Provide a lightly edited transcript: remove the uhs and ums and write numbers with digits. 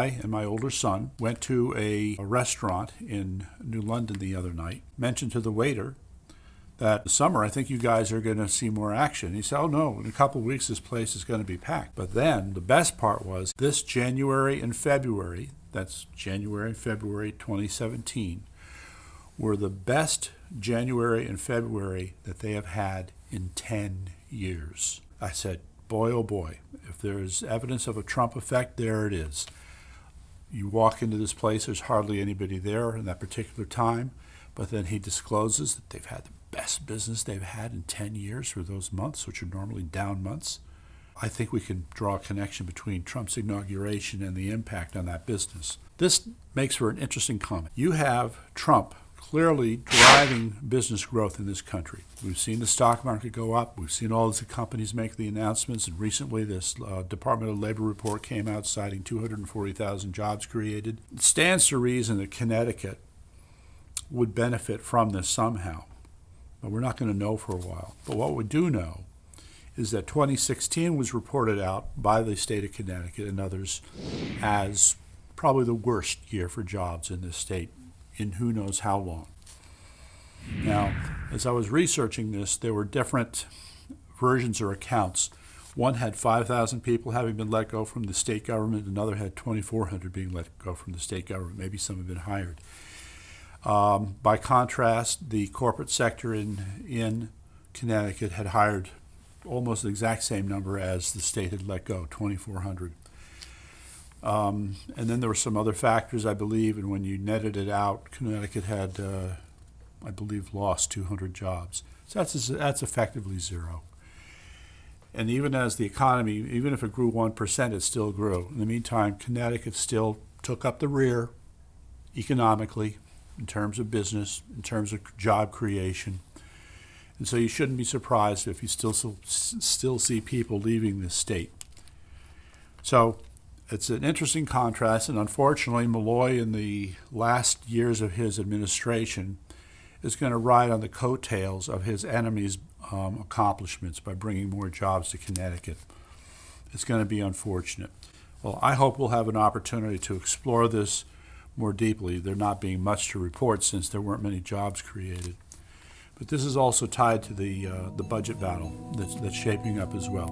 I and my older son went to a restaurant in New London the other night, mentioned to the waiter that summer, I think you guys are going to see more action. He said, oh no, in a couple of weeks this place is going to be packed. But then the best part was this January and February, that's January and February 2017, were the best January and February that they have had in 10 years. I said, boy, oh boy, if there's evidence of a Trump effect, there it is. You walk into this place, there's hardly anybody there in that particular time, but then he discloses that they've had the best business they've had in 10 years for those months, which are normally down months. I think we can draw a connection between Trump's inauguration and the impact on that business. This makes for an interesting comment. You have Trump clearly driving business growth in this country. We've seen the stock market go up. We've seen all these companies make the announcements. And recently, this Department of Labor report came out citing 240,000 jobs created. It stands to reason that Connecticut would benefit from this somehow. But we're not going to know for a while. But what we do know is that 2016 was reported out by the state of Connecticut and others as probably the worst year for jobs in this state in who knows how long. Now, as I was researching this, there were different versions or accounts. One had 5,000 people having been let go from the state government. Another had 2,400 being let go from the state government. Maybe some have been hired. By contrast, the corporate sector in Connecticut had hired almost the exact same number as the state had let go, 2,400. And then there were some other factors, I believe, and when you netted it out, Connecticut had, I believe, lost 200 jobs. So that's effectively zero. And even as the economy, even if it grew 1%, it still grew. In the meantime, Connecticut still took up the rear economically, in terms of business, in terms of job creation. And so you shouldn't be surprised if you still see people leaving this state. So it's an interesting contrast, and unfortunately, Malloy, in the last years of his administration, is going to ride on the coattails of his enemies' accomplishments by bringing more jobs to Connecticut. It's going to be unfortunate. Well, I hope we'll have an opportunity to explore this more deeply, there not being much to report since there weren't many jobs created. But this is also tied to the budget battle that's shaping up as well.